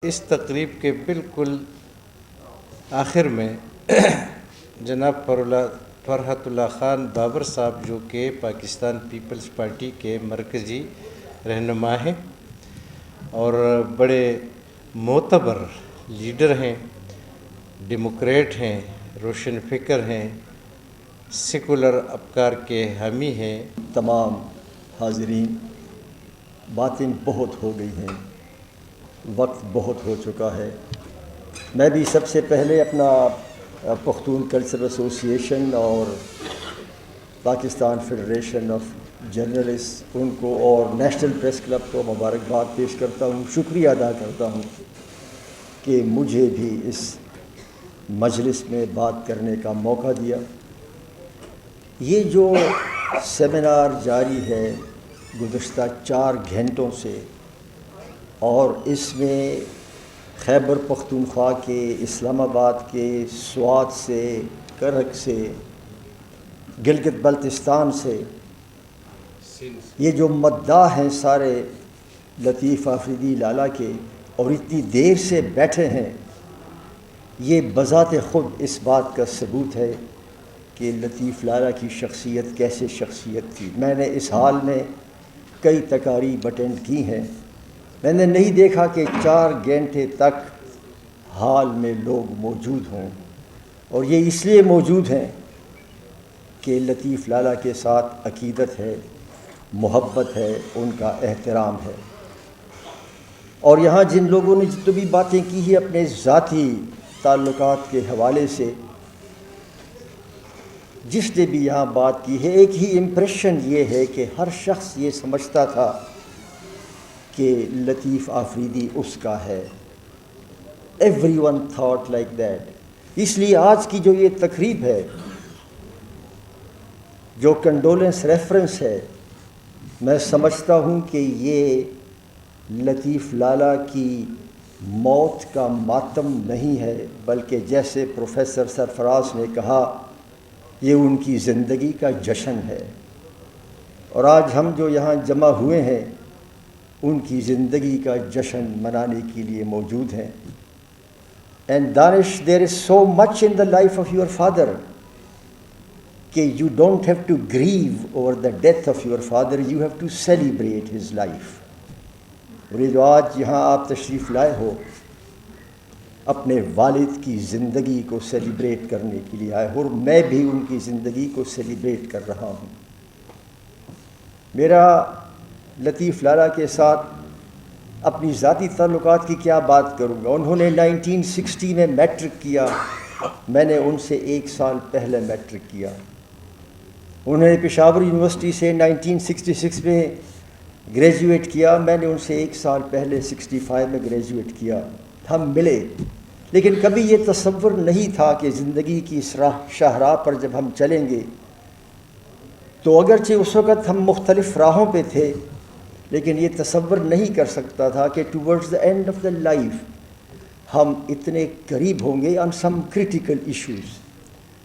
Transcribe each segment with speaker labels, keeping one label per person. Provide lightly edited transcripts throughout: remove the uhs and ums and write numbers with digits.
Speaker 1: اس تقریب کے بالکل آخر میں جناب فرحت اللہ خان بابر صاحب، جو کہ پاکستان پیپلز پارٹی کے مرکزی رہنما ہیں اور بڑے معتبر لیڈر ہیں، ڈیموکریٹ ہیں، روشن فکر ہیں، سیکولر افکار کے حامی ہیں۔
Speaker 2: تمام حاضرین، باتیں بہت ہو گئی ہیں، وقت بہت ہو چکا ہے۔ میں بھی سب سے پہلے اپنا پختون کلچرل ایسوسی ایشن اور پاکستان فیڈریشن آف جرنلسٹ ان کو اور نیشنل پریس کلب کو مبارکباد پیش کرتا ہوں، شکریہ ادا کرتا ہوں کہ مجھے بھی اس مجلس میں بات کرنے کا موقع دیا۔ یہ جو سیمینار جاری ہے گزشتہ 4 گھنٹوں سے، اور اس میں خیبر پختونخوا کے، اسلام آباد کے، سوات سے، کرک سے، گلگت بلتستان سے، یہ جو مداح ہیں سارے لطیف آفریدی لالہ کے، اور اتنی دیر سے بیٹھے ہیں، یہ بذات خود اس بات کا ثبوت ہے کہ لطیف لالہ کی شخصیت کیسے شخصیت تھی۔ میں نے اس حال میں کئی تقاریب اٹینڈ کی ہیں، میں نے نہیں دیکھا کہ 4 گھنٹے تک حال میں لوگ موجود ہوں، اور یہ اس لیے موجود ہیں کہ لطیف لالہ کے ساتھ عقیدت ہے، محبت ہے، ان کا احترام ہے۔ اور یہاں جن لوگوں نے جتنی بھی باتیں کی ہیں اپنے ذاتی تعلقات کے حوالے سے، جس نے بھی یہاں بات کی ہے، ایک ہی امپریشن یہ ہے کہ ہر شخص یہ سمجھتا تھا کہ لطیف آفریدی اس کا ہے۔ Everyone thought like that. اس لیے آج کی جو یہ تقریب ہے، جو کنڈولنس ریفرنس ہے، میں سمجھتا ہوں کہ یہ لطیف لالہ کی موت کا ماتم نہیں ہے، بلکہ جیسے پروفیسر سرفراز نے کہا، یہ ان کی زندگی کا جشن ہے۔ اور آج ہم جو یہاں جمع ہوئے ہیں، ان کی زندگی کا جشن منانے کے لیے موجود ہیں۔ And Danish, there is so much in the life of your father کہ you don't have to grieve over the death of your father, you have to celebrate his life. اور یہ جو آج یہاں آپ تشریف لائے ہو، اپنے والد کی زندگی کو سیلیبریٹ کرنے کے لیے آئے ہو، اور میں بھی ان کی زندگی کو سیلیبریٹ کر رہا ہوں۔ میرا لطیف لالہ کے ساتھ اپنی ذاتی تعلقات کی کیا بات کروں گا۔ انہوں نے 1960 میں میٹرک کیا، میں نے ان سے 1 سال پہلے میٹرک کیا۔ انہوں نے پشاور یونیورسٹی سے 1966 میں گریجویٹ کیا، میں نے ان سے 1 سال پہلے 65 میں گریجویٹ کیا۔ ہم ملے، لیکن کبھی یہ تصور نہیں تھا کہ زندگی کی اس شاہراہ پر جب ہم چلیں گے تو اگرچہ اس وقت ہم مختلف راہوں پہ تھے، لیکن یہ تصور نہیں کر سکتا تھا کہ towards the and of the life ہم اتنے قریب ہوں گے آن سم کریٹیکل ایشوز۔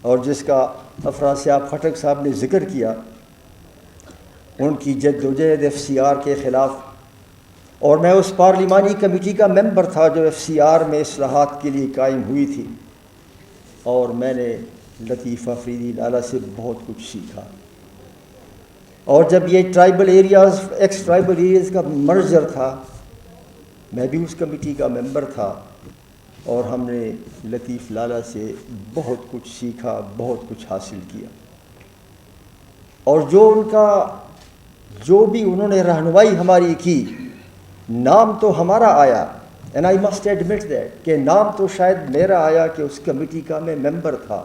Speaker 2: اور جس کا افراسیاب خٹک صاحب نے ذکر کیا، ان کی جدوجہد FCR کے خلاف، اور میں اس پارلیمانی کمیٹی کا ممبر تھا جو FCR میں اصلاحات کے لیے قائم ہوئی تھی، اور میں نے لطیف آفریدی لالہ سے بہت کچھ سیکھا۔ اور جب یہ tribal areas, x tribal areas کا مرجر تھا، میں بھی اس کمیٹی کا ممبر تھا، اور ہم نے لطیف لالہ سے بہت کچھ سیکھا، بہت کچھ حاصل کیا۔ اور جو بھی انہوں نے رہنمائی ہماری کی، نام تو ہمارا آیا، and I must admit that کہ نام تو شاید میرا آیا کہ اس کمیٹی کا میں ممبر تھا،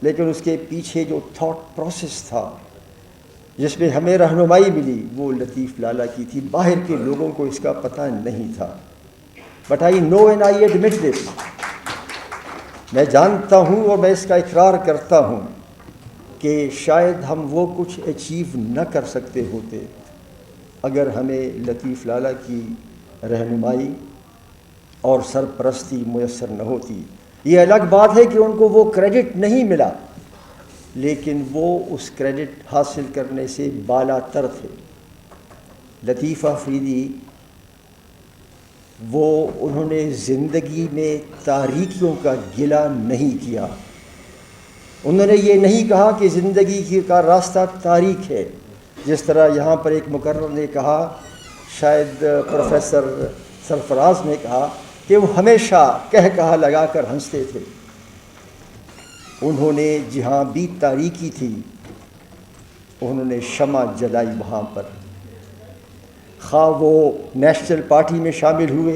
Speaker 2: لیکن اس کے پیچھے جو تھاٹ پروسیس تھا جس میں ہمیں رہنمائی ملی، وہ لطیف لالہ کی تھی۔ باہر کے لوگوں کو اس کا پتہ نہیں تھا، but I know and I admit this. میں جانتا ہوں اور میں اس کا اقرار کرتا ہوں کہ شاید ہم وہ کچھ اچیو نہ کر سکتے ہوتے اگر ہمیں لطیف لالہ کی رہنمائی اور سرپرستی میسر نہ ہوتی۔ یہ الگ بات ہے کہ ان کو وہ کریڈٹ نہیں ملا، لیکن وہ اس کریڈٹ حاصل کرنے سے بالا تر تھے۔ لطیف آفریدی انہوں نے زندگی میں تاریکیوں کا گلہ نہیں کیا. انہوں نے یہ نہیں کہا کہ زندگی کا راستہ تاریک ہے، جس طرح یہاں پر ایک مقرر نے کہا، شاید پروفیسر سرفراز نے کہا کہ وہ ہمیشہ کہا لگا کر ہنستے تھے. انہوں نے جہاں بھی تاریکی تھی انہوں نے شمع جلائی وہاں پر. خواہ وہ نیشنل پارٹی میں شامل ہوئے،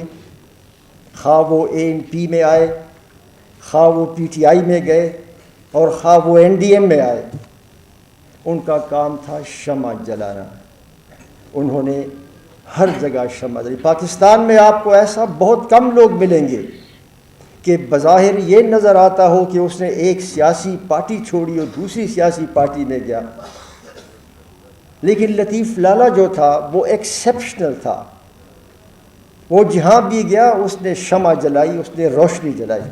Speaker 2: خواہ وہ ANP میں آئے، خواہ وہ PTI میں گئے، اور خواہ وہ NDM میں آئے، ان کا کام تھا شمع جلانا. انہوں نے ہر جگہ شمع جلائی. پاکستان میں آپ کو ایسا بہت کم لوگ ملیں گے کہ بظاہر یہ نظر آتا ہو کہ اس نے ایک سیاسی پارٹی چھوڑی اور دوسری سیاسی پارٹی میں گیا. لیکن لطیف لالہ جو تھا وہ ایکسیپشنل تھا. وہ جہاں بھی گیا اس نے شمع جلائی، اس نے روشنی جلائی.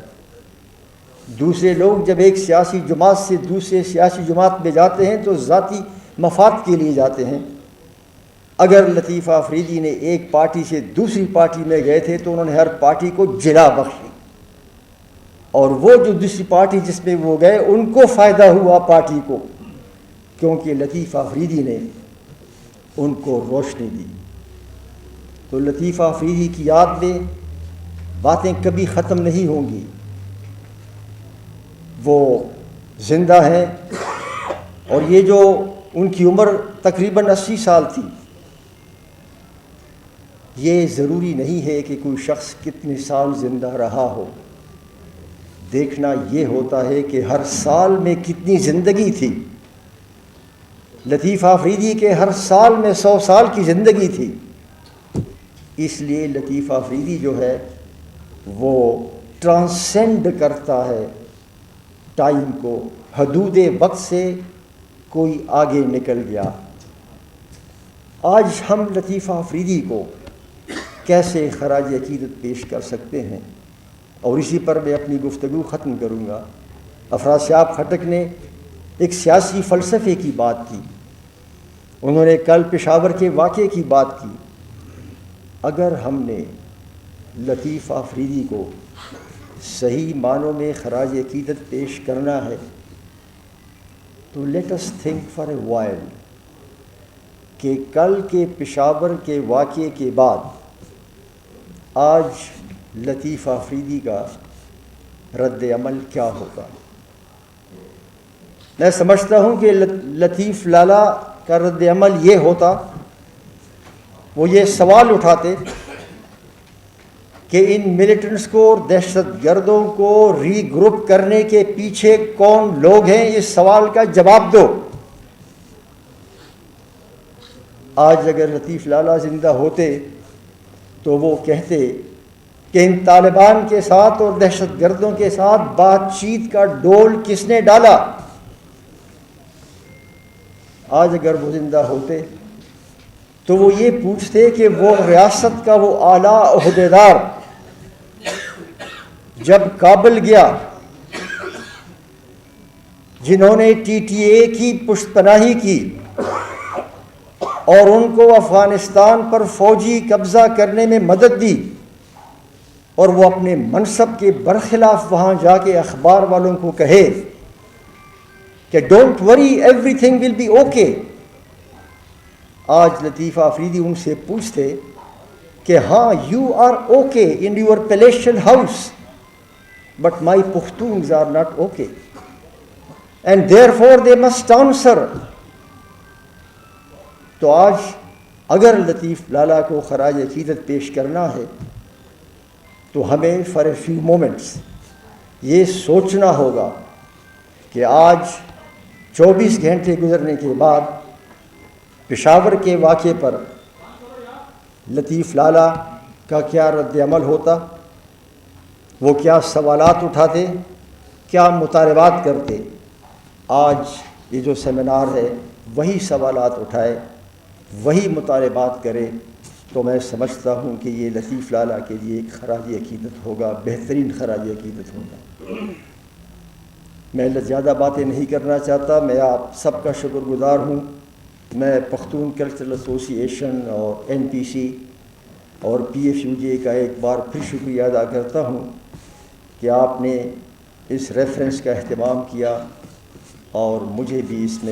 Speaker 2: دوسرے لوگ جب ایک سیاسی جماعت سے دوسرے سیاسی جماعت میں جاتے ہیں تو ذاتی مفاد کے لیے جاتے ہیں. اگر لطیف آفریدی نے ایک پارٹی سے دوسری پارٹی میں گئے تھے تو انہوں نے ہر پارٹی کو جلا بخشی، اور وہ جو دوسری پارٹی جس میں وہ گئے ان کو فائدہ ہوا پارٹی کو، کیونکہ لطیف آفریدی نے ان کو روشنی دی. تو لطیف آفریدی کی یاد میں باتیں کبھی ختم نہیں ہوں گی. وہ زندہ ہیں، اور یہ جو ان کی عمر تقریباً 80 سال تھی، یہ ضروری نہیں ہے کہ کوئی شخص کتنے سال زندہ رہا ہو. دیکھنا یہ ہوتا ہے کہ ہر سال میں کتنی زندگی تھی. لطیف آفریدی کے ہر سال میں 100 سال کی زندگی تھی. اس لیے لطیف آفریدی جو ہے وہ ٹرانسینڈ کرتا ہے ٹائم کو. حدود وقت سے کوئی آگے نکل گیا. آج ہم لطیف آفریدی کو کیسے خراج عقیدت پیش کر سکتے ہیں، اور اسی پر میں اپنی گفتگو ختم کروں گا. افراسیاب خٹک نے ایک سیاسی فلسفے کی بات کی. انہوں نے کل پشاور کے واقعے کی بات کی. اگر ہم نے لطیف آفریدی کو صحیح معنوں میں خراج عقیدت پیش کرنا ہے تو let us think for a while کہ کل کے پشاور کے واقعے کے بعد آج لطیف آفریدی کا رد عمل کیا ہوگا. میں سمجھتا ہوں کہ لطیف لالہ کا رد عمل یہ ہوتا، وہ یہ سوال اٹھاتے کہ ان ملیٹنٹس کو اور دہشت گردوں کو ری گروپ کرنے کے پیچھے کون لوگ ہیں، اس سوال کا جواب دو. آج اگر لطیف لالہ زندہ ہوتے تو وہ کہتے کہ ان طالبان کے ساتھ اور دہشت گردوں کے ساتھ بات چیت کا ڈول کس نے ڈالا. آج اگر وہ زندہ ہوتے تو وہ یہ پوچھتے کہ وہ ریاست کا وہ اعلیٰ عہدیدار جب کابل گیا، جنہوں نے TTA کی پشت پناہی کی اور ان کو افغانستان پر فوجی قبضہ کرنے میں مدد دی، اور وہ اپنے منصب کے برخلاف وہاں جا کے اخبار والوں کو کہے کہ don't worry everything will be okay. آج لطیف آفریدی ان سے پوچھتے کہ ہاں you are okay in your palatial house but my Pakhtuns are not okay and therefore they must answer. تو آج اگر لطیف لالہ کو خراج عقیدت پیش کرنا ہے تو ہمیں فار اے فیو مومنٹس یہ سوچنا ہوگا کہ آج 24 گھنٹے گزرنے کے بعد پشاور کے واقعے پر لطیف لالہ کا کیا رد عمل ہوتا، وہ کیا سوالات اٹھاتے، کیا مطالبات کرتے. آج یہ جو سیمینار ہے وہی سوالات اٹھائے، وہی مطالبات کرے، تو میں سمجھتا ہوں کہ یہ لطیف لالہ کے لیے ایک خراج عقیدت ہوگا، بہترین خراج عقیدت ہوگا. میں زیادہ باتیں نہیں کرنا چاہتا. میں آپ سب کا شکر گزار ہوں. میں پختون کلچرل ایسوسی ایشن اور NPC اور PFUJ کا ایک بار پھر شکریہ ادا کرتا ہوں کہ آپ نے اس ریفرنس کا اہتمام کیا اور مجھے بھی اس میں